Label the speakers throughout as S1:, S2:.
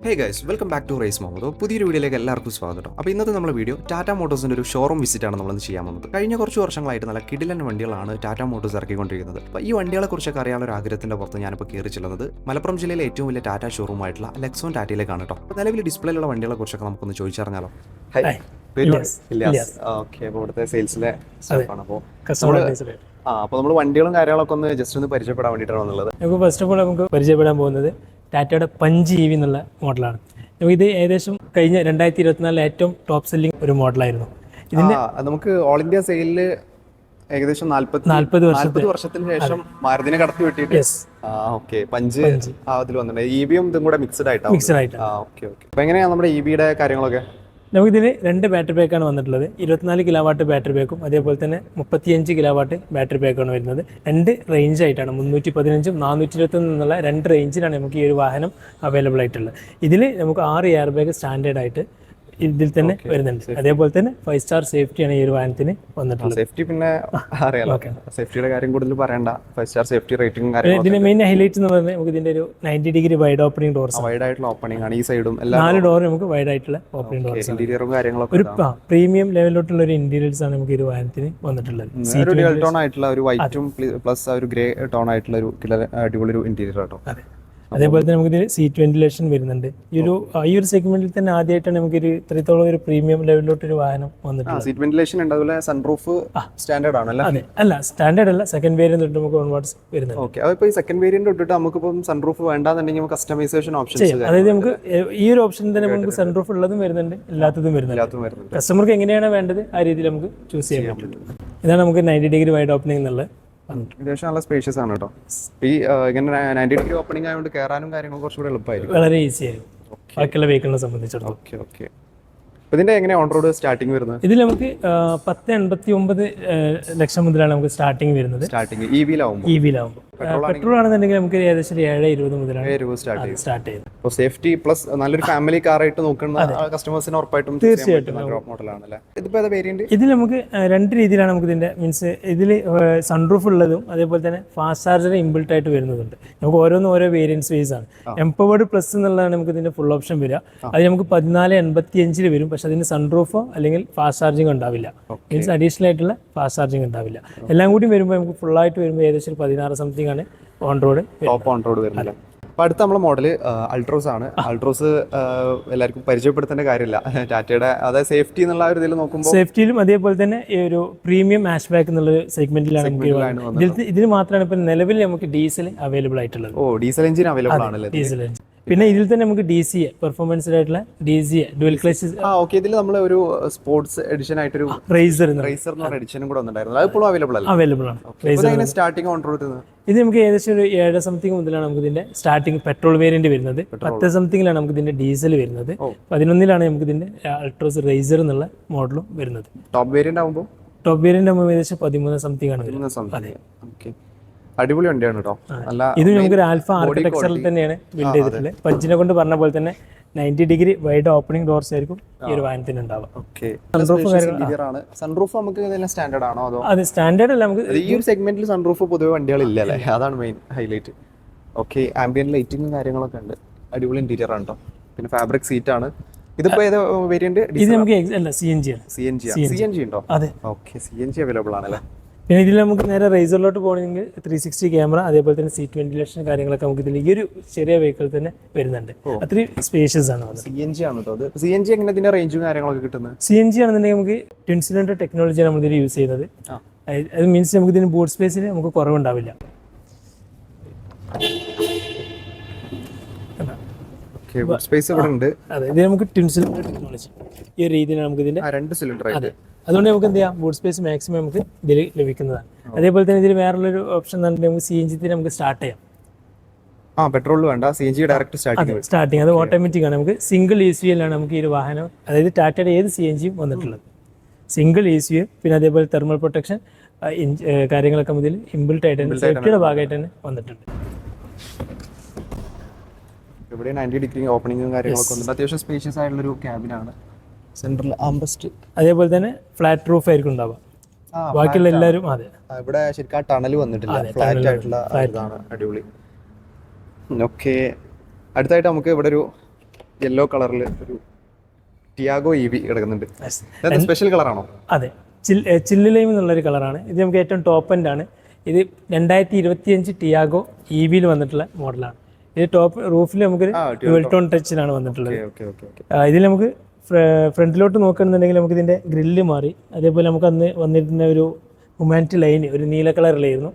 S1: Hey guys, welcome back to റേസ് മുഹമ്മദ്. പുതിയൊരു വീഡിയോയിലേക്ക് എല്ലാവർക്കും സ്വാഗതം. അപ്പോൾ ഇന്നത്തെ നമ്മുടെ വീഡിയോ ടാറ്റ മോട്ടോഴ്സിൻ്റെ ഒരു ഷോറൂം വിസിറ്റാണ് നമ്മളിന്ന് ചെയ്യാൻ പോകുന്നത്. കഴിഞ്ഞ കുറച്ച് വർഷങ്ങളായിട്ട് നല്ല കിടിലൻ വണ്ടികളാണ് ടാറ്റ മോട്ടോഴ്സ് ഇറക്കിക്കൊണ്ടിരിക്കുന്നത്. അപ്പോൾ ഈ വണ്ടികളെക്കുറിച്ചൊക്കെ അറിയാനുള്ള ഒരു ആഗ്രഹത്തിൻ്റെ പുറത്ത് ഞാനിപ്പോൾ കയറി ചെല്ലുന്നത് മലപ്പുറം ജില്ലയിലെ ഏറ്റവും വലിയ ടാറ്റ ഷോറൂം ആയിട്ടുള്ള ലെക്സോൺ ടാറ്റയിലേക്കാണ് കേട്ടോ. അപ്പോൾ നിലവിൽ ഡിസ്പ്ലേയിലുള്ള വണ്ടികളെക്കുറിച്ചൊക്കെ നമുക്കൊന്ന് ചോദിച്ചറിഞ്ഞാലോ. ഇവിടുത്തെ സെയിൽസിലെ സ്റ്റാഫാണ്. അപ്പോൾ നമ്മൾ വണ്ടികളും കാര്യങ്ങളൊക്കെ ഒന്ന് ജസ്റ്റ് ഒന്ന് പരിചയപ്പെടാൻ വേണ്ടിയിട്ടാണ് വന്നുള്ളത്.
S2: നമുക്ക് ഫസ്റ്റ് ഓഫ് ഓൾ നമുക്ക് പരിചയപ്പെടാൻ പോകുന്നത് ടാറ്റയുടെ പഞ്ച് EV എന്നുള്ള മോഡലാണ്. ഇത് ഏകദേശം കഴിഞ്ഞ 2024 ഏറ്റവും ടോപ്പ് സെല്ലിംഗ് ഒരു മോഡലായിരുന്നു. ഇതിന്റെ
S1: നമുക്ക് ഓൾ ഇന്ത്യ സെയിലില് ഏകദേശം 40 വർഷത്തിന് ശേഷം മാരുതിനെ കടത്തി വെട്ടിയിട്ട് പഞ്ച് അതിൽ വന്നിട്ടുണ്ട്. EVയും ഇതും കൂടെ മിക്സ്ഡ് ആയിട്ടാണ്. അപ്പൊ എങ്ങനെയാണ് നമ്മുടെ EVയുടെ കാര്യങ്ങളൊക്കെ?
S2: നമുക്കിതിൽ 2 ബാറ്ററി പാക്കാണ് വന്നിട്ടുള്ളത്. 24 കിലോവാട്ട് ബാറ്ററി പാക്കും അതേപോലെ തന്നെ 35 കിലോവാട്ട് ബാറ്ററി പാക്കാണ് വരുന്നത്. 2 റേഞ്ച് ആയിട്ടാണ് 315ഉം 421 എന്നുള്ള 2 റേഞ്ചിലാണ് നമുക്ക് ഈ ഒരു വാഹനം അവൈലബിൾ ആയിട്ടുള്ളത്. ഇതിൽ നമുക്ക് 6 എയർ ബാഗ് സ്റ്റാൻഡേർഡ് ആയിട്ട് ഇതിൽ തന്നെ വരുന്നുണ്ട്. അതേപോലെ തന്നെ 5 സ്റ്റാർ സേഫ്റ്റിയാണ് ഈ ഒരു വാഹനത്തിന് വന്നിട്ടുള്ളത്.
S1: സേഫ്റ്റി പിന്നെ അറിയാലോ, സേഫ്റ്റിയുടെ കാര്യം കൂടുതൽ പറയണ്ട. 5 സ്റ്റാർ സേഫ്റ്റി റേറ്റിംഗും
S2: ഇതിന്റെ മെയിൻ ഹൈലൈറ്റ് എന്ന് പറയുന്നത് നമുക്ക് ഇതിന്റെ ഒരു 90 degree wide opening doors,
S1: wide ആയിട്ടുള്ള ഓപ്പണിംഗ് ആണ്. ഈ സൈഡും
S2: 4 ഡോർ നമുക്ക് വൈഡ് ആയിട്ടുള്ള ഓപ്പണിംഗ് ഡോർസ്,
S1: ഇന്റീരിയറും കാര്യങ്ങളൊക്കെ
S2: ഒരു പ്രീമിയം ലെവലിലോട്ടുള്ള ഒരു ഇന്റീരിയേഴ്സ് ആണ് നമുക്ക് ഈ ഒരു വാഹനത്തിന് വന്നിട്ടുള്ളത്.
S1: ഒരു ഡ്യുവൽ ടോൺ ആയിട്ടുള്ള ഒരു വൈറ്റും പ്ലസ് ഒരു ഗ്രേ ടോൺ ആയിട്ടുള്ള ഒരു അടിപൊളി ഒരു ഇന്റീരിയർ ആട്ടോ.
S2: അതേപോലെ തന്നെ നമുക്ക് സീറ്റ് വെന്റിലേഷൻ വരുന്നുണ്ട്. ഈ ഒരു സെഗ്മെന്റിൽ തന്നെ ആദ്യമായിട്ടാണ് നമുക്ക് ഇത്രത്തോളം ഒരു പ്രീമിയം ലെവലിലോട്ട് ഒരു വാഹനം വന്നിട്ടുണ്ട്.
S1: സീറ്റ് വെന്റിലേഷൻ ഉണ്ട്. അതുപോലെ സൺറൂഫ് സ്റ്റാൻഡേർഡ് ആണല്ലേ?
S2: അല്ല, സ്റ്റാൻഡേർഡ് അല്ല, സെക്കൻഡ് വേരിയന്റ് തൊട്ട് നമുക്ക് ഓൺവാർഡ്സ് വരുന്നുണ്ട്.
S1: ഓക്കെ, അപ്പോൾ ഈ സെക്കൻഡ് വേരിയന്റ് തൊട്ടിട്ട് നമുക്കിപ്പം സൺറൂഫ് വേണ്ടാന്നുണ്ടെങ്കിൽ നമുക്ക് കസ്റ്റമൈസേഷൻ ഓപ്ഷൻസ്,
S2: അതായത് നമുക്ക് ഈ ഒരു ഓപ്ഷൻ തന്നെ നമുക്ക് സൺറൂഫ് ഉള്ളതും വരുന്നുണ്ട്, ഇല്ലാത്തതും വരുന്നുണ്ട്. കസ്റ്റമർക്ക് എങ്ങനെയാണ് വേണ്ടത് ആ രീതിയിൽ നമുക്ക് ചൂസ് ചെയ്യാൻ പറ്റും. ഇതാണ് നമുക്ക് 90 ഡിഗ്രി വൈഡ് ഓപ്പണിംഗ് എന്നുള്ളത്.
S1: അത്യാവശ്യം നല്ല സ്പേഷ്യസ് ആണ് കേട്ടോ. ഈ ഇങ്ങനെ 90 ഡിഗ്രി ഓപ്പണിംഗ് ആയതുകൊണ്ട് കയറാനും കാര്യങ്ങളും കുറച്ചുകൂടെ എളുപ്പമായിരിക്കും,
S2: വളരെ ഈസി ആയിരിക്കും ബാക്കിയുള്ള വെഹിക്കിളിനെ സംബന്ധിച്ചിടത്തോളം.
S1: ഓക്കെ. ഇതിന്റെ എങ്ങനെയാണ് ഓൺ റോഡ് സ്റ്റാർട്ടിംഗ് വരുന്നത്?
S2: ഇതിൽ നമുക്ക് 10.89 ലക്ഷം മുതലാണ് നമുക്ക് സ്റ്റാർട്ടിംഗ് വരുന്നത്. EV-ലാവുമ്പോൾ പെട്രോൾ ആണെന്നുണ്ടെങ്കിൽ നമുക്ക് ഏകദേശം 7.20 മുതലാണ് സ്റ്റാർട്ട് ചെയ്യുന്നത്.
S1: അപ്പോൾ സേഫ്റ്റി പ്ലസ് നല്ലൊരു ഫാമിലി കാർ ആയിട്ട് നോക്കുന്ന കസ്റ്റമേഴ്സിന് ഉറപ്പായിട്ടും
S2: തീർച്ചയായിട്ടും
S1: മോഡലാണല്ലേ. ഇതിപ്പോ ഏതാ വേരിയന്റ്?
S2: ഇതിൽ നമുക്ക് 2 രീതിയിലാണ് നമുക്ക് ഇതിന്റെ മീൻസ് ഇതിൽ സൺറൂഫ് ഉള്ളതും അതേപോലെ തന്നെ ഫാസ്റ്റ് ചാർജർ ഇൻബിൽട്ട് ആയിട്ട് വരുന്നതുണ്ട്. നമുക്ക് ഓരോന്നും ഓരോ വേരിയൻസ് വൈസ് ആണ്. എംപവേർഡ് പ്ലസ് എന്നുള്ളതാണ് നമുക്ക് ഇതിന്റെ ഫുൾ ഓപ്ഷൻ വരിക. അത് നമുക്ക് 1485 വരും. പക്ഷെ അതിന് സൺറൂഫോ അല്ലെങ്കിൽ ഫാസ്റ്റ് ചാർജിങ് ഉണ്ടാവില്ല. മീൻസ് അഡീഷണൽ ആയിട്ടുള്ള ഫാസ്റ്റ് ചാർജിങ് ഉണ്ടാവില്ല. എല്ലാം കൂടി വരുമ്പോൾ നമുക്ക് ഫുൾ ആയിട്ട് വരുമ്പോൾ ഏകദേശം 16 സംതിങ് ആണ് ഓൺ റോഡ്
S1: വരുന്നത്. അപ്പൊ അടുത്ത നമ്മളെ മോഡൽ അൾട്രോസ് ആണ്. അൾട്രോസ് എല്ലാവർക്കും പരിചയപ്പെടുത്തേണ്ട കാര്യമില്ല. ടാറ്റയുടെ അതായത് സേഫ്റ്റി എന്നുള്ള ഒരു ഇതിൽ നോക്കുമ്പോൾ
S2: സേഫ്റ്റിയിലും അതേപോലെ തന്നെ ഈ ഒരു പ്രീമിയം ഹാഷ് ബാക്ക് എന്നുള്ള സെഗ്മെന്റിലാണ് ഇതിൽ മാത്രമാണ് ഇപ്പൊ നിലവിൽ നമുക്ക് ഡീസൽ അവൈലബിൾ ആയിട്ടുള്ളത്.
S1: ഡീസൽ എഞ്ചിൻ അവൈലബിൾ ആണ്.
S2: ഡീസൽ എഞ്ചിൻ പിന്നെ ഇതിൽ തന്നെ നമുക്ക് DCA പെർഫോമൻസ് ആയിട്ടുള്ള DCA ഡുവൽ ക്ലച്ച്.
S1: ഇതിൽ നമ്മൾ ഒരു സ്പോർട്സ് എഡിഷൻ ആയിട്ടൊരു റേസർ എഡിഷനും കൂടെ വന്നിട്ടുണ്ടായിരുന്നു. അത് ഇപ്പോഴും അവൈലബിൾ ആണ്. സ്റ്റാർട്ടിംഗ് ഓൺ റോഡ്
S2: ഇത് നമുക്ക് ഏകദേശം ഒരു 7 സംതിങ് മുതലാണ് നമുക്ക് ഇതിന്റെ സ്റ്റാർട്ടിംഗ് പെട്രോൾ വേരിയന്റ് വരുന്നത്. 10 സംതിങ്ങിലാണ് നമുക്ക് ഇതിന്റെ ഡീസൽ വരുന്നത്. 11ലാണ് നമുക്ക് ഇതിന്റെ അൾട്രോസ് റേസർ എന്നുള്ള മോഡലും വരുന്നത്.
S1: ടോപ്പ് വേരിയന്റ് ആകുമ്പോൾ
S2: ഏകദേശം 13 സംതിങ് ആണ്.
S1: അടിപൊളി വണ്ടിയാണ് കേട്ടോ.
S2: ഇത് നമുക്കൊരു ആൽഫ ആർക്കിടെക്ചറിൽ തന്നെയാണ് ബിൽഡ് ചെയ്തിട്ടുള്ളത്. പഞ്ചിനെ കൊണ്ട് പറഞ്ഞ പോലെ തന്നെ 90 ഡിഗ്രി വൈഡ് ഓപ്പണിംഗ് ഡോർസ് ആയിരിക്കും ഈ ഒരു വാഹനത്തിന് ഉണ്ടാവുക.
S1: സൺറൂഫ് നമുക്ക് സ്റ്റാൻഡേർഡ് ആണോ അതോ?
S2: അത് സ്റ്റാൻഡേർഡ് അല്ല, നമുക്ക്
S1: ഈ ഒരു സെഗ്മെന്റിൽ സൺറൂഫ് പൊതുവെ വണ്ടികളില്ല അല്ലേ, അതാണ് മെയിൻ ഹൈലൈറ്റ്. ഓക്കെ, ആംബിയന്റ് ലൈറ്റിംഗും കാര്യങ്ങളൊക്കെ ഉണ്ട്. അടിപൊളി ഇന്റീരിയർ ആണ് കേട്ടോ. പിന്നെ ഫാബ്രിക് സീറ്റ് ആണ്. ഇതിപ്പോ ഏത് വേരിയന്റ്?
S2: ഇത് നമുക്ക് CNG
S1: ഉണ്ടോ?
S2: അതെ,
S1: ഓക്കെ. CNG അവൈലബിൾ ആണല്ലേ.
S2: പിന്നെ ഇതിൽ നമുക്ക് നേരെ റേസറിലോട്ട് പോകണമെങ്കിൽ 360 ക്യാമറ അതേപോലെ തന്നെ സീറ്റ് വെന്റിലേഷൻ കാര്യങ്ങളൊക്കെ നമുക്ക് ഇതിൽ ഈ ഒരു ചെറിയ വെഹിക്കിൾ തന്നെ വരുന്നുണ്ട്. അത്രയും സ്പേഷ്യസ് ആണ്.
S1: CNG ആണ് കേട്ടോ. CNG എങ്ങനെ ഇതിന്റെ റേഞ്ചും കാര്യങ്ങളൊക്കെ കിട്ടുന്നത്?
S2: CNG ആണെന്നുണ്ടെങ്കിൽ നമുക്ക് ട്വിൻ സിലിണ്ടർ ടെക്നോളജിയാണ് നമ്മൾ ഇതിൽ യൂസ് ചെയ്യുന്നത്. അത് മീൻസ് നമുക്ക് ഇതിന് ബൂട്ട് സ്പേസിൽ നമുക്ക് കുറവുണ്ടാവില്ല. അതെ, ഇത് നമുക്ക് ട്വിൻ സിലിണ്ടർ ടെക്നോളജി ഈ ഒരു രീതിയിലാണ് നമുക്ക് ഇതിന്റെ
S1: 2 സിലിണ്ടർ.
S2: അതെ, അതുകൊണ്ട് നമുക്ക് എന്ത് ചെയ്യാം, ബൂട്ട് സ്പേസ് മാക്സിമം നമുക്ക് ഇതിൽ ലഭിക്കുന്നതാണ്. അതേപോലെ തന്നെ ഇതിൽ വേറൊരു ഓപ്ഷൻ നമുക്ക് CNG നമുക്ക് സ്റ്റാർട്ട് ചെയ്യാം.
S1: പെട്രോൾ വേണ്ട, CNG ഡയറക്റ്റ്
S2: സ്റ്റാർട്ടിങ്. അത് ഓട്ടോമാറ്റിക് ആണ്. നമുക്ക് സിംഗിൾ ECU ആണ് നമുക്ക് ഈ ഒരു വാഹനം, അതായത് ടാറ്റയുടെ ഏത് CNG വന്നിട്ടുള്ളത് സിംഗിൾ ECU. പിന്നെ അതേപോലെ തെർമൽ പ്രൊട്ടക്ഷൻ കാര്യങ്ങളൊക്കെ ഇതിൽ ഇൻബിൽട്ട് ആയിട്ട് സേഫ്റ്റിയുടെ ഭാഗമായിട്ട് തന്നെ വന്നിട്ടുണ്ട്.
S1: ഇവിടെ 90 ഡിഗ്രി ഓപ്പണിംഗും കാര്യങ്ങളൊക്കെ ഉണ്ട്. അത്യാവശ്യം സ്പേഷ്യസ് ആയിട്ടുള്ള ഒരു ക്യാബിനാണ്. സെൻട്രൽ ആംബസ്റ്റ് അതേപോലെ
S2: തന്നെ ഫ്ലാറ്റ് റൂഫ് ആയിരിക്കും ഉണ്ടാവുക. ബാക്കിയുള്ള എല്ലാവരും അതെ,
S1: ഇവിടെ ശരിക്കും ടണൽ വന്നിട്ടില്ല, ഫ്ലാറ്റ് ആയിട്ടുള്ള ഇതാണ്. അടിപൊളി. ഓക്കെ, അടുത്തായിട്ട് നമുക്ക് ഇവിടെ ഒരു യെല്ലോ കളറിൽ ഒരു ടിയാഗോ EV കിടക്കുന്നുണ്ട്. സ്പെഷ്യൽ കളറാണോ?
S2: അതെ, ചില്ല് ലൈം എന്നുള്ളൊരു കളറാണ് ഇത്. നമുക്ക് ഏറ്റവും ടോപ്പ് എൻഡ് ആണ് ഇത്. 2025 ടിയാഗോ EVയിൽ വന്നിട്ടുള്ള മോഡലാണ് ഇത്. ടോപ്പ് റൂഫിൽ നമുക്ക് ഡുവൽ ടോൺ ടച്ചിലാണ് വന്നിട്ടുള്ളത്. ഇതിൽ നമുക്ക് ഫ്രണ്ടിലോട്ട് നോക്കുകയാണെന്നുണ്ടെങ്കിൽ നമുക്ക് ഇതിന്റെ ഗ്രില്ല് മാറി. അതേപോലെ നമുക്ക് അന്ന് വന്നിരുന്ന ഒരു ഹ്യൂമാനിറ്റി ലൈൻ ഒരു നീല കളറിലായിരുന്നു,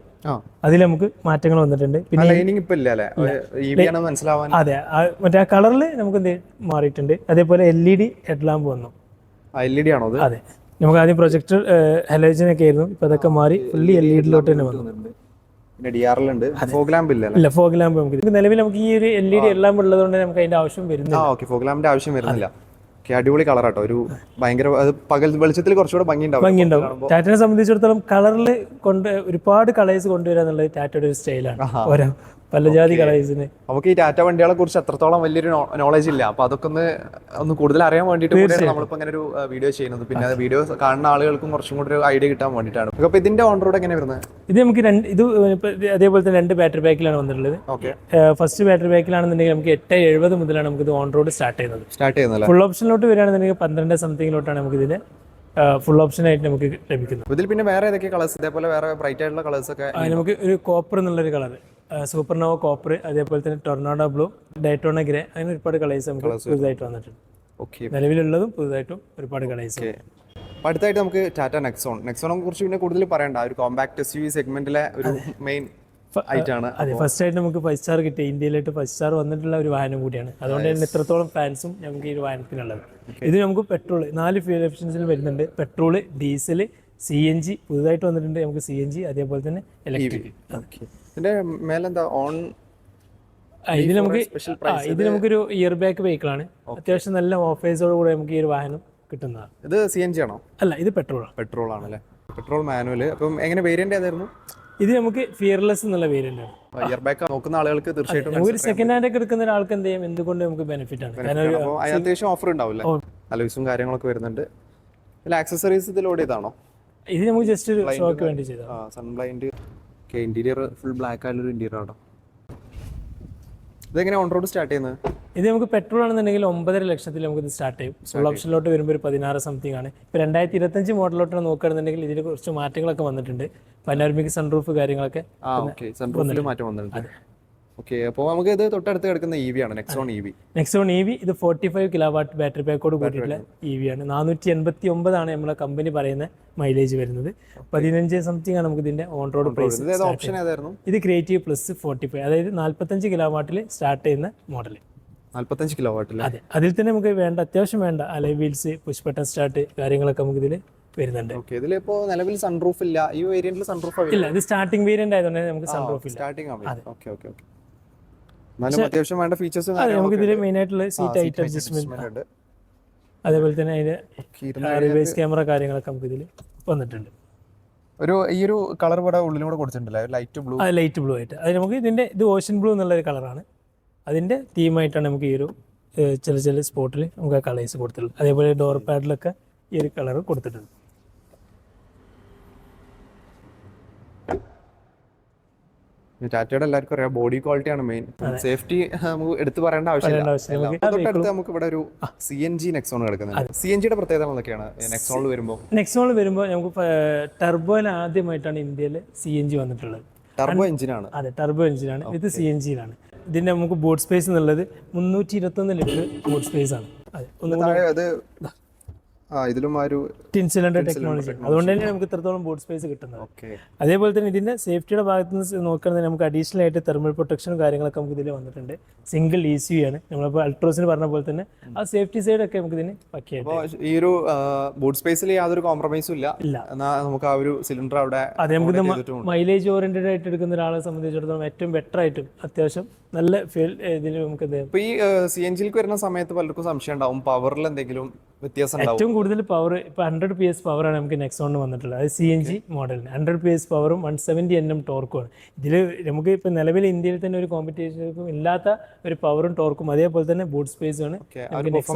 S2: അതിൽ നമുക്ക് മാറ്റങ്ങൾ വന്നിട്ടുണ്ട്. പിന്നെ അതെ, മറ്റേ ആ കളറിൽ നമുക്ക് എന്ത് മാറിയിട്ടുണ്ട്. അതേപോലെ LED ഹെഡ് ലാമ്പ് വന്നു. അതെ, നമുക്ക് ആദ്യം പ്രൊജക്ടർ ഹലോജൻ ഒക്കെ ആയിരുന്നു, ഇപ്പൊ അതൊക്കെ മാറി ഫുള്ളി LED തന്നെ വന്നു. ഇല്ല, ഫോഗ് ലാമ്പ് നമുക്ക് നിലവിൽ നമുക്ക് ഈ ഒരു LED ഹെഡ് ലാമ്പ് ഉള്ളതുകൊണ്ട് നമുക്ക് അതിന്റെ ആവശ്യം വരുന്നില്ല.
S1: അടിപൊളി കളറാട്ടോ, ഒരു ഭയങ്കര പകൽ വെളിച്ചത്തിൽ കുറച്ചുകൂടെ
S2: ഭംഗിയുണ്ടാവും. ടാറ്റയെ സംബന്ധിച്ചിടത്തോളം കളറിൽ ഒരുപാട് കളേഴ്സ് കൊണ്ടുവരിക എന്നുള്ളത് ടാറ്റയുടെ ഒരു സ്റ്റൈലാണ്. ഓരോ പലജാതി കളേഴ്സിന്
S1: നമുക്ക് ഈ ടാറ്റ വണ്ടികളെ കുറിച്ച് അത്രത്തോളം വലിയൊരു നോളജ് ഇല്ല. അപ്പൊ അതൊക്കെ ഒന്ന് കൂടുതൽ അറിയാൻ വേണ്ടിയിട്ട് നമ്മളിപ്പോ ഇങ്ങനെ ഒരു വീഡിയോ ചെയ്യുന്നത്. പിന്നെ വീഡിയോ കാണുന്ന ആളുകൾക്കും കുറച്ചും കൂടി ഒരു ഐഡിയ കിട്ടാൻ വേണ്ടിയിട്ടാണ്. അപ്പൊ ഇതിന്റെ ഓൺ റോഡ് എങ്ങനെ വരുന്നത്?
S2: ഇത് നമുക്ക് ഇത് അതേപോലെ തന്നെ 2 ബാറ്ററി ബാക്കിലാണ് വന്നിട്ടുള്ളത്. ഫസ്റ്റ് ബാറ്ററി ബാക്കിലാണെന്നുണ്ടെങ്കിൽ നമുക്ക് 870 മുതലാണ് നമുക്ക് ഇത് ഓൺ റോഡ് സ്റ്റാർട്ട് ചെയ്യുന്നത്. ഫുൾ ഓപ്ഷനിലോട്ട് വരികയാണെന്നുണ്ടെങ്കിൽ 12 സംതിങ്ങിലോട്ടാണ് നമുക്ക് ഇതിന്റെ ഫുൾ ഓപ്ഷൻ ആയിട്ട് നമുക്ക് ലഭിക്കുന്നത്.
S1: ഇതിൽ പിന്നെ വേറെ ഏതൊക്കെ കളേഴ്സ്, ഇതേപോലെ വേറെ ബ്രൈറ്റ് ആയിട്ടുള്ള കളേഴ്സ് ഒക്കെ
S2: നമുക്ക് ഒരു കോപ്പർ എന്നുള്ളൊരു കളർ, സൂപ്പർനോവ കോപ്പർ, അതേപോലെ തന്നെ ടൊർണാഡോ ബ്ലൂ, ഡയറ്റോണ ഗ്രേ, അങ്ങനെ ഒരുപാട് കളേഴ്സ് നമുക്ക് പുതുതായിട്ട് വന്നിട്ടുണ്ട്. നിലവിലുള്ളതും പുതുതായിട്ടും ഒരുപാട് കളേഴ്സ്.
S1: അടുത്തായിട്ട് നമുക്ക് ടാറ്റ നെക്സോണെ കുറിച്ച് പിന്നെ കൂടുതൽ പറയണ്ട. ഒരു കോമ്പാക്ട് SUV സെഗ്മെന്റിലെ ഒരു മെയിൻ ആയിട്ടാണ്.
S2: അതെ, ഫസ്റ്റ് ആയിട്ട് നമുക്ക് 5 സ്റ്റാർ കിട്ടിയ, ഇന്ത്യയിലായിട്ട് 5 സ്റ്റാർ വന്നിട്ടുള്ള ഒരു വാഹനം കൂടിയാണ്. അതുകൊണ്ട് തന്നെ ഇത്രത്തോളം ഫാൻസും നമുക്ക് ഈ ഒരു വാഹനത്തിനുള്ളത്. ഇത് നമുക്ക് പെട്രോൾ 4 ഫ്യൂൽ എഫിഷ്യൻസിൽ വരുന്നുണ്ട്. പെട്രോൾ, ഡീസൽ, CNG പുതുതായിട്ട് വന്നിട്ടുണ്ട്. നമുക്ക് CNG അതേപോലെ തന്നെ ഇലക്ട്രിക്.
S1: ഇതിന്റെ മേലെന്താ ഓൺ?
S2: ഇത് നമുക്കൊരു ഇയർ ബാക്ക് വെഹിക്കിളാണ്. അത്യാവശ്യം നല്ല ഓഫേഴ്സോട് കൂടെ നമുക്ക് ഈ ഒരു വാഹനം കിട്ടുന്നതാണ്.
S1: ഇത് CNG ആണോ?
S2: അല്ല, ഇത് പെട്രോൾ
S1: ആണല്ലേ. Petrol manual. അപ്പം എങ്ങനെ വേരിയന്റ് ഏതായിരുന്നു?
S2: ഇത് നമുക്ക് ഫിയർലെസ് എന്നുള്ള വേരിയന്റ് ആണ്.
S1: ഇയർ ബാക്ക് നോക്കുന്ന ആളുകൾക്ക് തീർച്ചയായിട്ടും
S2: നമുക്ക് സെക്കൻഡ് ഹാൻഡ് ഒക്കെ എടുക്കുന്ന ഒരാൾക്ക് എന്ത് ചെയ്യും, എന്തുകൊണ്ട് നമുക്ക് ബെനിഫിറ്റ് ആണ്.
S1: അത്യാവശ്യം ഓഫർ ഉണ്ടാവില്ല, അലോയ്സും കാര്യങ്ങളൊക്കെ വരുന്നുണ്ട്. ആക്സസറീസ് ഇത് ലോഡ് ചെയ്താണോ?
S2: ഇത് നമുക്ക് ജസ്റ്റ് ഒരു ഷോക്ക് വേണ്ടി ചെയ്താ.
S1: Sun blind, interior full black ആയിട്ടുള്ള ഇന്റീരിയർ ആണോ? ഇതെങ്ങനെ ഓൺ റോഡ് സ്റ്റാർട്ട് ചെയ്യുന്നത്?
S2: ഇത് നമുക്ക് പെട്രോൾ ആണെന്നുണ്ടെങ്കിൽ 9.5 ലക്ഷത്തിൽ നമുക്ക് ഇത് സ്റ്റാർട്ട് ചെയ്യും. ഫുൾ ഓപ്ഷനിലോട്ട് വരുമ്പോൾ ഒരു 16 സംതിങ് ആണ്. ഇപ്പോൾ 2025 മോഡലോട്ട് നോക്കുകയാണെന്നുണ്ടെങ്കിൽ ഇതിൽ കുറച്ച് മാറ്റങ്ങളൊക്കെ വന്നിട്ടുണ്ട്. പനോരമിക് സൺറൂഫ് കാര്യങ്ങളൊക്കെ
S1: മാറ്റം വന്നിട്ടുണ്ട്. ഓക്കെ, അപ്പോൾ നമുക്ക് ഇത് തൊട്ടടുത്ത് കിടക്കുന്ന EV ആണ് നെക്സോൺ EV.
S2: ഇത് 45 കിലോവാട്ട് ബാറ്ററി പാക്കോട് കൂടിയിട്ടുള്ള EV ആണ്. 489 ആണ് നമ്മളെ കമ്പനി പറയുന്ന മൈലേജ് വരുന്നത്. 15 സംതിങ് ആണ് നമുക്ക് ഇതിന്റെ ഓൺ റോഡ് പ്രൈസ്. ഇത് ക്രിയേറ്റീവ് പ്ലസ് 45, അതായത് 45 കിലോവാട്ടിൽ സ്റ്റാർട്ട് ചെയ്യുന്ന മോഡൽ.
S1: 45 കിലോവാട്ട്.
S2: അതെ, അതിൽ തന്നെ നമുക്ക് അത്യാവശ്യം വേണ്ട alloy wheels, push button start കാര്യങ്ങളൊക്കെ നമുക്ക് ഇതിൽ വരുന്നുണ്ട്.
S1: ഇതിലിപ്പോ നിലവിൽ സൺറൂഫ് ഇല്ല. ഈ വേരിയന്റിൽ സൺറൂഫ്
S2: ഇല്ല, ഇത് സ്റ്റാർട്ടിംഗ് വേരിയന്റ് ആയതുകൊണ്ട് നമുക്ക് സൺറൂഫ് ഇല്ല.
S1: അത്യാവശ്യം വേണ്ട ഫീച്ചേഴ്സ്
S2: നമുക്ക് ഇതിൽ മെയിൻ ആയിട്ടുള്ള സീറ്റ് ഹൈറ്റ് അഡ്ജസ്റ്റ്മെന്റ്, അതേപോലെ തന്നെ അതിന്റെ റിവേഴ്സ് ക്യാമറ കാര്യങ്ങളൊക്കെ നമുക്ക് ഇതിൽ വന്നിട്ടുണ്ട്.
S1: ഈ ഒരു കളർ ഇവിടെ ഉള്ളിലൂടെ കൊടുത്തിട്ടുണ്ടല്ലേ, ലൈറ്റ്
S2: ബ്ലൂ ആയിട്ട്. അത് നമുക്ക് ഇത് ഓഷ്യൻ ബ്ലൂ എന്നുള്ള ഒരു കളറാണ്. അതിന്റെ തീമായിട്ടാണ് നമുക്ക് ഈ ഒരു ചില സ്പോട്ടിൽ നമുക്ക് ആ കളേഴ്സ് കൊടുത്തിട്ടുള്ളത്. അതേപോലെ ഡോർ പാഡിലൊക്കെ ഈ ഒരു കളർ കൊടുത്തിട്ടുണ്ട്.
S1: ടാറ്റയുടെ എല്ലാവർക്കും അറിയാം ബോഡി ക്വാളിറ്റി ആണ് മെയിൻ. സേഫ്റ്റി നമുക്ക് എടുത്തു പറയേണ്ട ആവശ്യമില്ല. തൊട്ടടുത്ത് നമുക്ക് ഇവിടെ ഒരു CNG നെക്സോൺ കിടക്കുന്നുണ്ട്. CNGയുടെ പ്രത്യേകത എന്തൊക്കെയാണ് നെക്സോണിൽ
S2: വരുമ്പോൾ? നമുക്ക് ടർബോയിൽ ആദ്യമായിട്ടാണ് ഇന്ത്യയിൽ CNG വന്നിട്ടുള്ളത്.
S1: ടർബോ എഞ്ചിനാണ്.
S2: അതെ, ടർബോ എഞ്ചിനാണ്. ഇത് CNGയിലാണ്. ഇതിന്റെ നമുക്ക് ബൂട്ട് സ്പേസ് എന്നുള്ളത് 321 ലിറ്റർ ബൂട്ട് സ്പേസ് ആണ്.
S1: ഇതിലും ആ ഒരു
S2: ടിൻ സിലിണ്ടർ ടെക്നോളജി, അതുകൊണ്ട് തന്നെ നമുക്ക് ഇത്രത്തോളം ബൂട്ട് സ്പേസ് കിട്ടുന്നത്. അതേപോലെ തന്നെ ഇതിന്റെ സേഫ്റ്റിയുടെ ഭാഗത്ത് നിന്ന് നോക്കുകയാണെങ്കിൽ നമുക്ക് അഡീഷണൽ ആയിട്ട് തെർമൽ പ്രൊട്ടക്ഷനും കാര്യങ്ങളൊക്കെ നമുക്ക് ഇതിൽ വന്നിട്ടുണ്ട്. സിംഗിൾ ECU ആണ്. നമ്മളിപ്പോൾ അൾട്രോസിന് പറഞ്ഞ പോലെ തന്നെ ആ സേഫ്റ്റി സൈഡ് ഒക്കെ നമുക്ക് ഇതിന് പക്കയായിട്ട്.
S1: ഈ ഒരു ബൂട്ട് സ്പേസിൽ യാതൊരു കോംപ്രമൈസും ഇല്ല. നമുക്ക് ആ ഒരു സിലിണ്ടർ അവിടെ
S2: അതെ, നമുക്ക് മൈലേജ് ഓറിയന്റഡ് ആയിട്ട് എടുക്കുന്ന ഒരാളെ സംബന്ധിച്ചിടത്തോളം ഏറ്റവും ബെറ്റർ ആയിട്ടും അത്യാവശ്യം നല്ല ഫീൽ ഇതിൽ നമുക്ക്.
S1: ഇപ്പൊ ഈ CNGയിലേക്ക് വരുന്ന സമയത്ത് പലർക്കും സംശയം ഉണ്ടാവും, പവറിൽ എന്തെങ്കിലും വ്യത്യാസം?
S2: ഏറ്റവും കൂടുതൽ പവർ ഇപ്പോൾ 100 PS പവറാണ് നമുക്ക് നെക്സോണിന് വന്നിട്ടുള്ളത്. അത് CNG മോഡലിന് 100 PS പവറും 170 Nm ടോർക്കുമാണ്. ഇതിൽ നമുക്ക് ഇപ്പോൾ നിലവിൽ ഇന്ത്യയിൽ തന്നെ ഒരു കോമ്പറ്റീഷനും ഇല്ലാത്ത ഒരു പവറും ടോർക്കും അതേപോലെ തന്നെ ബൂട്ട് സ്പേസും ആണ്.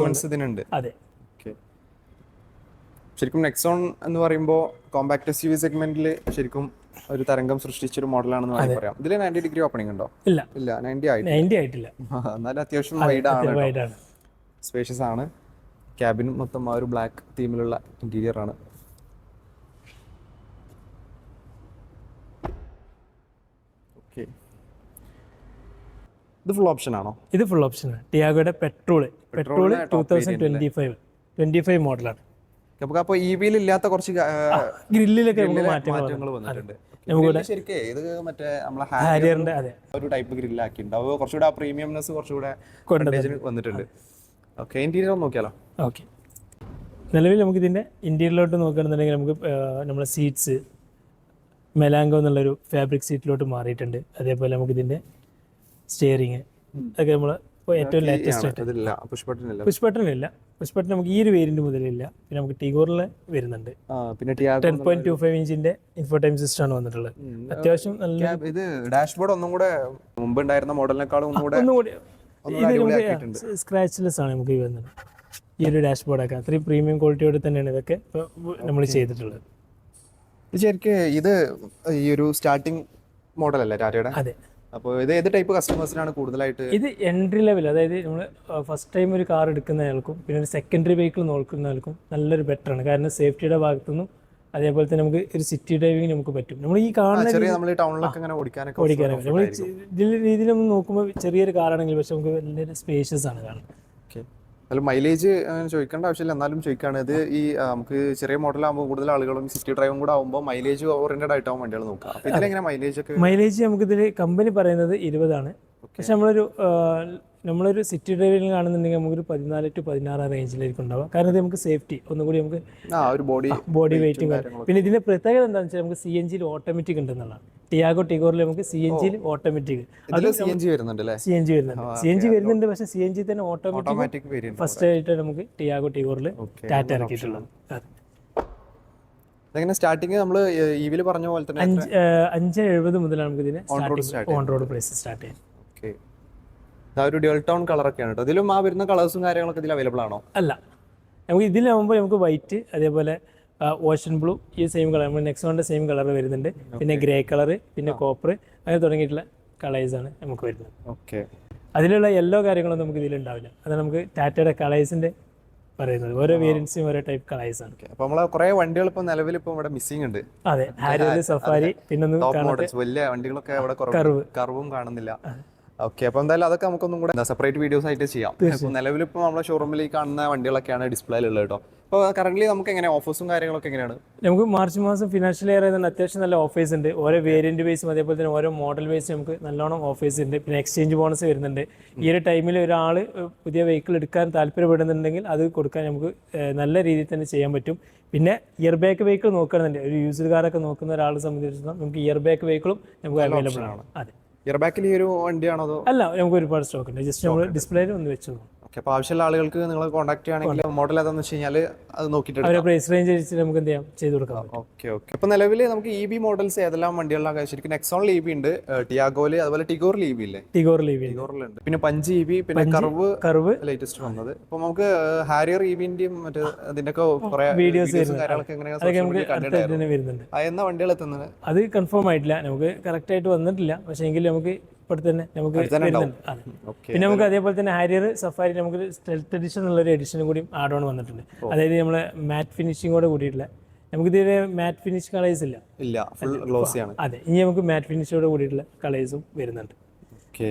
S2: അതെ,
S1: ശരിക്കും നെക്സോൺ എന്ന് പറയുമ്പോൾ കോമ്പാക്ട് SUV സെഗ്മെന്റിൽ ശരിക്കും ഒരു തരംഗം സൃഷ്ടിച്ചൊരു മോഡലാണെന്ന് പറയാം. ഇതിൽ 90 ഡിഗ്രി ഓപ്പണിംഗ് ഉണ്ടോ?
S2: ഇല്ല,
S1: 90 ആയിട്ടില്ല. എന്നാലും അത്യാവശ്യം വൈഡാണ്. സ്പേഷ്യസ് ആണ്. ക്യാബിൻ മൊത്തം ആ ഒരു ബ്ലാക്ക് തീമിലുള്ള ഇൻറ്റീരിയർ ആണ്. ഓക്കെ, ഇത് ഫുൾ ഓപ്ഷൻ ആണോ?
S2: ഇത് ഫുൾ ഓപ്ഷനാണ്. ടിയാഗോയുടെ പെട്രോള് 2025 മോഡലാണ്.
S1: അപ്പോൾ EV ഇല്ലാത്ത കുറച്ച്
S2: ഗ്രില്ലിലൊക്കെ നമുക്ക് മാറ്റങ്ങൾ
S1: വന്നിട്ടുണ്ട്.
S2: നമുക്കിവിടെ
S1: ശരിക്കും ഇത് മറ്റേ നമ്മളെ
S2: ഹാരിയറിന്റെ അതെ
S1: ഒരു ടൈപ്പ് ഗ്രില്ലാക്കിയിട്ടുണ്ട്. അപ്പോൾ കുറച്ചുകൂടെ ആ പ്രീമിയംനെസ് കുറച്ചുകൂടെ വന്നിട്ടുണ്ട്. ഓക്കെ, ഇന്റീരിയർ നോക്കിയാലോ?
S2: ഓക്കെ, നിലവിൽ നമുക്ക് ഇതിന്റെ ഇന്റീരിയറിലോട്ട് നോക്കുകയാണെന്നുണ്ടെങ്കിൽ നമുക്ക് നമ്മുടെ സീറ്റ്സ് മെലാങ്കോ എന്നുള്ളൊരു ഫാബ്രിക് സീറ്റിലോട്ട് മാറിയിട്ടുണ്ട്. അതേപോലെ നമുക്ക് ഇതിന്റെ സ്റ്റിയറിങ് അതൊക്കെ നമ്മൾ ഏറ്റവും ലേറ്റസ്റ്റ് ആയിട്ട് പുഷ് ബട്ടൺ നമുക്ക് ഈ ഒരു വേരിയന്റ് മുതലില്ല. പിന്നെ നമുക്ക് ടിഗോറിൽ വരുന്നുണ്ട്.
S1: പിന്നെ
S2: 10.25 ഇഞ്ചിന്റെ ഇൻഫോടൈം സിസ്റ്റം ആണ് വന്നിട്ടുള്ളത്. അത്യാവശ്യം നല്ല
S1: ഇത് ഡാഷ്ബോർഡ് ഒന്നും കൂടെ മുമ്പ് ഉണ്ടായിരുന്ന മോഡലിനേക്കാളും ഒന്നുകൂടി
S2: സ്ക്രാച്ച്ലെസ് ആണ് നമുക്ക് ഈ വരുന്നത്. ഈ ഒരു ഡാഷ്ബോർഡൊക്കെ അത്രയും പ്രീമിയം ക്വാളിറ്റിയോടെ തന്നെയാണ് ഇതൊക്കെ നമ്മൾ ചെയ്തിട്ടുള്ളത്.
S1: ശരിക്കും ഇത് ഈ ഒരു സ്റ്റാർട്ടിംഗ് മോഡലല്ലേ ടാറ്റയുടെ?
S2: അതെ.
S1: അപ്പോൾ ഇത് ഏത് ടൈപ്പ് കസ്റ്റമേഴ്സിനാണ് കൂടുതലായിട്ട്?
S2: ഇത് എൻട്രി ലെവൽ, അതായത് നമ്മൾ ഫസ്റ്റ് ടൈം ഒരു കാർ എടുക്കുന്നയാൾക്കും പിന്നെ ഒരു സെക്കൻഡറി വെഹിക്കിൾ നോക്കുന്നയാൾക്കും നല്ലൊരു ബെറ്ററാണ്. കാരണം സേഫ്റ്റിയുടെ ഭാഗത്തുനിന്നും അതേപോലെ തന്നെ നമുക്ക് ഒരു സിറ്റി ഡ്രൈവിംഗ് നമുക്ക് പറ്റും. നമ്മൾ ഈ കാണുന്ന ഓടിക്കാനൊക്കെ നമ്മൾ ഇതിൻ്റെ രീതിയിൽ നമ്മൾ നോക്കുമ്പോൾ ചെറിയൊരു കാറാണെങ്കിൽ പക്ഷെ നമുക്ക് വലിയൊരു സ്പേഷ്യസ് ആണ് കാണുന്നത്.
S1: അല്ല, മൈലേജ് ചോദിക്കേണ്ട ആവശ്യമില്ല, എന്നാലും ചോദിക്കുകയാണ്. ഇത് ഈ നമുക്ക് ചെറിയ മോഡലാകുമ്പോൾ കൂടുതൽ ആളുകളും സിറ്റി ഡ്രൈവും കൂടെ ആകുമ്പോൾ മൈലേജ് ഓറിയന്റഡ് ആയിട്ടാവും വണ്ടികൾ നോക്കുക. അപ്പോൾ ഇതിലെങ്ങനെ
S2: മൈലേജ് നമുക്ക് ഇതിൽ കമ്പനി പറയുന്നത് 20 ആണ്. പക്ഷെ നമ്മളൊരു സിറ്റി ഡ്രൈവിംഗ് കാണുന്നുണ്ടെങ്കിൽ നമുക്കൊരു 14 to 16 റേഞ്ചിലായിരിക്കും ഉണ്ടാവുക. കാരണം ഇത് നമുക്ക് സേഫ്റ്റി ഒന്നുകൂടി നമുക്ക് ബോഡി വെയിറ്റും പിന്നെ ഇതിന്റെ പ്രത്യേകത എന്താണെന്ന് വെച്ചാൽ നമുക്ക് CNG ഓട്ടോമാറ്റിക് ഉണ്ടെന്നുള്ളതാണ്. ടിയാഗോ ടിഗോറിൽ നമുക്ക് CNG ഓട്ടോമാറ്റിക് CNG വരുന്നുണ്ട്. പക്ഷെ CNG തന്നെ ഓട്ടോമാറ്റിക് ഫസ്റ്റ് ആയിട്ട് നമുക്ക് ടിയാഗോ ടിഗോറിൽ ടാറ്റ ഇറക്കിയിട്ടുള്ളത്.
S1: സ്റ്റാർട്ടിങ് നമ്മൾ EV പറഞ്ഞ പോലെ തന്നെ
S2: 570 മുതലാണ് നമുക്ക് ഇതിന് ഓൺ റോഡ് പ്രൈസ് സ്റ്റാർട്ട് ചെയ്യാം.
S1: ഒരു ഡ്യുവൽ ടോൺ കളറൊക്കെയാണ് കേട്ടോ. ഇതിലും ആ വരുന്ന കളേഴ്സും കാര്യങ്ങളൊക്കെ ഇതിൽ അവൈലബിൾ ആണോ?
S2: അല്ല, നമുക്ക് ഇതിലാകുമ്പോൾ നമുക്ക് വൈറ്റ്, അതേപോലെ ഓഷൻ ബ്ലൂ, ഈ സെയിം കളർ നമ്മൾ നെക്സോണിൻ്റെ സെയിം കളർ വരുന്നുണ്ട്. പിന്നെ ഗ്രേ കളർ, പിന്നെ കോപ്പർ, അങ്ങനെ തുടങ്ങിയിട്ടുള്ള കളേഴ്സാണ് നമുക്ക് വരുന്നത്.
S1: ഓക്കെ,
S2: അതിലുള്ള യെല്ലോ കാര്യങ്ങളൊന്നും നമുക്ക് ഇതിലുണ്ടാവില്ല. അതാണ് നമുക്ക് ടാറ്റയുടെ കളേഴ്സിൻ്റെ പറയുന്നത്. ഓരോ വേരിയൻസും ഓരോ ടൈപ്പ് കളേഴ്സ് ആണ്.
S1: അപ്പോൾ നമ്മളെ കുറേ വണ്ടികൾ ഇപ്പോൾ നിലവിൽ ഇപ്പോൾ ഇവിടെ മിസ്സിംഗ് ഉണ്ട്.
S2: അതെ, ഹാരിയർ, സഫാരി, പിന്നെ
S1: വലിയ വണ്ടികളൊക്കെ അവിടെ കർവും കാണുന്നില്ല. ഓക്കെ, അപ്പോൾ എന്തായാലും അതൊക്കെ നമുക്കൊന്നും കൂടെ സെപ്പറേറ്റ് വീഡിയോസ് ആയിട്ട് ചെയ്യാം. ഇപ്പോൾ നിലവിൽ ഇപ്പോൾ നമ്മളെ ഷോറൂമിൽ ഈ കാണുന്ന വണ്ടികളൊക്കെയാണ് ഡിസ്പ്ലേയിലുള്ളത് കേട്ടോ. അപ്പോൾ കറന്റ് നമുക്ക് എങ്ങനെ ഓഫേഴ്സും കാര്യങ്ങളൊക്കെ എങ്ങനെയാണ്?
S2: നമുക്ക് മാർച്ച് മാസം ഫിനാൻഷ്യൽ ഇയർ ആയതുകൊണ്ട് അത്യാവശ്യം നല്ല ഓഫേഴ്സ് ഉണ്ട്. ഓരോ വേരിയന്റ് ബേസും അതേപോലെ തന്നെ ഓരോ മോഡൽ ബേസും നമുക്ക് നല്ലോണം ഓഫേഴ്സ് ഉണ്ട്. പിന്നെ എക്സ്ചേഞ്ച് ബോണസ് വരുന്നുണ്ട്. ഈ ഒരു ടൈമിൽ ഒരാൾ പുതിയ വെഹിക്കിൾ എടുക്കാൻ താല്പര്യപ്പെടുന്നുണ്ടെങ്കിൽ അത് കൊടുക്കാൻ നമുക്ക് നല്ല രീതിയിൽ തന്നെ ചെയ്യാൻ പറ്റും. പിന്നെ ഇയർ ബാക്ക് വെഹിക്കിൾ നോക്കുകയാണെന്നുണ്ടെങ്കിൽ ഒരു യൂസ്ഡ് കാറൊക്കെ നോക്കുന്ന ഒരാളെ സംബന്ധിച്ചിടത്തോളം നമുക്ക് ഇയർ ബാക്ക് വെഹിക്കിളും നമുക്ക് അവൈലബിൾ ആണ്. അതെ,
S1: ഇയർ ബാക്കിൽ ഈ ഒരു വണ്ടിയാണോ?
S2: അല്ല, നമുക്ക് ഒരുപാട് സ്റ്റോക്ക് ഉണ്ട്. ജസ്റ്റ് നമ്മൾ ഡിസ്പ്ലേയിൽ ഒന്ന് വെച്ചു.
S1: ഓക്കെ, അപ്പോൾ ആവശ്യമുള്ള ആളുകൾക്ക് നിങ്ങൾ കോൺടാക്ട് ചെയ്യുകയാണെങ്കിൽ മോഡൽ ഏതാണെന്ന് വെച്ച് കഴിഞ്ഞാൽ അത് നോക്കിയിട്ട്
S2: അവരുടെ പ്രൈസ് റേഞ്ച് അനുസരിച്ച് നമുക്ക് എന്ത് ചെയ്യാം ചെയ്ത് കൊടുക്കാം.
S1: ഓക്കെ. അപ്പോൾ നിലവിൽ നമുക്ക് EV മോഡൽസ് ഏതെല്ലാം വണ്ടികളിലാണ്? ശരിക്കും നെക്സോണിൽ EV ഉണ്ട്, ടിയാഗോയിൽ, അതുപോലെ ടിഗോറിൽ EV ഇല്ലേ? ടിഗോറിലുണ്ട്. പിന്നെ പഞ്ച് EV, പിന്നെ കർവ് ലേറ്റസ്റ്റ് വന്നത്. അപ്പോൾ നമുക്ക് ഹാരിയർ EVന്റെയും മറ്റേ അതിൻ്റെയൊക്കെ കുറേ വീഡിയോസ് കാര്യങ്ങളൊക്കെ വരുന്നുണ്ട്. എന്നാ വണ്ടികൾ എത്തുന്നത്
S2: അത് കൺഫേം ആയിട്ടില്ല, നമുക്ക് കറക്റ്റ് ആയിട്ട് വന്നിട്ടില്ല. പക്ഷേ എങ്കിലും നമുക്ക് ഇപ്പോഴത്തെ തന്നെ നമുക്ക് വരുന്നുണ്ട്. പിന്നെ നമുക്ക് അതേപോലെ തന്നെ ഹാരിയർ സഫാരി നമുക്ക് സ്റ്റെൽത്ത് എഡിഷൻ ഉള്ളൊരു എഡിഷനും കൂടി ആഡ് ഓൺ വന്നിട്ടുണ്ട്. അതായത് നമ്മളെ മാറ്റ് ഫിനിഷിങ്ങോടെ കൂടിയിട്ടുള്ള, നമുക്ക് ഇതിന് മാറ്റ് ഫിനിഷ് കളേഴ്സ് ഇല്ല,
S1: ഫുൾ ഗ്ലോസി ആണ്.
S2: അതെ, ഇനി നമുക്ക് മാറ്റ് ഫിനിഷോട് കൂടിയിട്ടുള്ള കളേഴ്സും വരുന്നുണ്ട്.
S1: ഓക്കെ,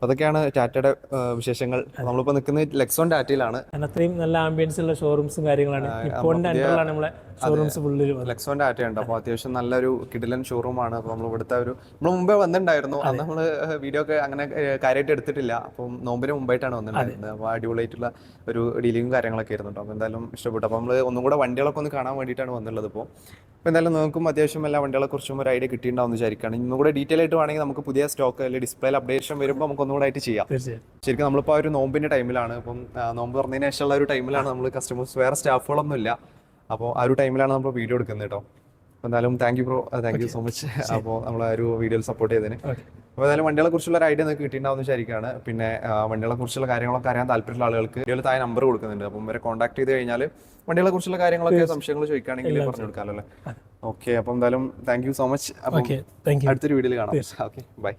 S1: അതൊക്കെയാണ് ടാറ്റയുടെ വിശേഷങ്ങൾ. നമ്മളിപ്പോൾ നിൽക്കുന്നത് ലെക്സോൺ ടാറ്റയിലാണ്.
S2: അത്രയും നല്ല ആംബിയൻസ് ഉള്ള ഷോറൂംസും കാര്യങ്ങളാണ്. ഇപ്പോഴത്തെ അണ്ടറിലാണ് നമ്മളെ ഷോറൂംസ് ഫുള്ളിൽ
S1: ലെക്സോൺ ടാറ്റയുണ്ട്. അപ്പോൾ അത്യാവശ്യം നല്ലൊരു കിടിലൻ ഷോറൂമാണ്. അപ്പോൾ നമ്മൾ ഇവിടുത്തെ നമ്മൾ മുമ്പേ വന്നിട്ടുണ്ടായിരുന്നു. അന്ന് നമ്മൾ വീഡിയോ ഒക്കെ അങ്ങനെ കാര്യമായിട്ട് എടുത്തിട്ടില്ല. അപ്പം നോമ്പിന് മുമ്പായിട്ടാണ് വന്നിട്ടുണ്ടായിരുന്നത്. അപ്പോൾ അടിപൊളിയായിട്ടുള്ള ഒരു ഡീലിങ്ങും കാര്യങ്ങളൊക്കെ ആയിരുന്നു കേട്ടോ. അപ്പോൾ എന്തായാലും ഇഷ്ടപ്പെട്ടു. അപ്പോൾ നമ്മൾ ഒന്നും കൂടെ വണ്ടികളൊക്കെ ഒന്ന് കാണാൻ വേണ്ടിയിട്ടാണ് വന്നുള്ളത്. അപ്പോൾ എന്തായാലും നോക്കും അത്യാവശ്യം എല്ലാ വണ്ടികളെ കുറിച്ചും ഒരു ഐഡിയ കിട്ടിയിട്ടുണ്ടാവും വിചാരിക്കുകയാണ്. ഇന്നും കൂടെ ഡീറ്റെയിൽ ആയിട്ട് വേണമെങ്കിൽ നമുക്ക് പുതിയ സ്റ്റോക്ക് അല്ലെങ്കിൽ ഡിസ്പ്ലേയിൽ അപ്ഡേഷൻ വരുമ്പോൾ നമുക്ക് ഒന്നുകൂടെ ആയിട്ട് ചെയ്യാം. ശരിക്കും നമ്മളിപ്പോൾ ആ ഒരു നോമ്പിൻ്റെ ടൈമിലാണ്. അപ്പം നോമ്പ് തുറന്നതിന് ശേഷമുള്ള ഒരു ടൈമിലാണ് നമ്മൾ കസ്റ്റമേഴ്സ്, വേറെ സ്റ്റാഫുകളൊന്നും ഇല്ല. അപ്പോൾ ആ ഒരു ടൈമിലാണ് നമ്മൾ വീഡിയോ എടുക്കുന്നത് കേട്ടോ. അപ്പോൾ എന്തായാലും thank you bro, thank you so much. അപ്പോൾ നമ്മൾ ആ ഒരു വീഡിയോയിൽ സപ്പോർട്ട് ചെയ്തതിന്. അപ്പോൾ എന്തായാലും വണ്ടികളെ കുറിച്ചുള്ള ഒരു ഐഡിയ നിങ്ങൾക്ക് കിട്ടിയിട്ടുണ്ടാവുന്ന വിചാരിക്കുകയാണ്. പിന്നെ വണ്ടികളെ കുറിച്ചുള്ള കാര്യങ്ങളൊക്കെ അറിയാൻ താല്പര്യമുള്ള ആളുകൾക്ക് വീഡിയോയിൽ താഴെ നമ്പർ കൊടുക്കുന്നുണ്ട്. അപ്പം വരെ കോൺടാക്ട് ചെയ്ത് കഴിഞ്ഞാൽ വണ്ടികളെ കുറിച്ചുള്ള കാര്യങ്ങളൊക്കെ സംശയങ്ങൾ ചോദിക്കുകയാണെങ്കിൽ പറഞ്ഞു കൊടുക്കാമല്ലോ അല്ലേ? ഓക്കെ, അപ്പോൾ എന്തായാലും താങ്ക് യു സോ മച്ച്. അപ്പം അടുത്തൊരു വീഡിയോയിൽ കാണാം. Okay, by.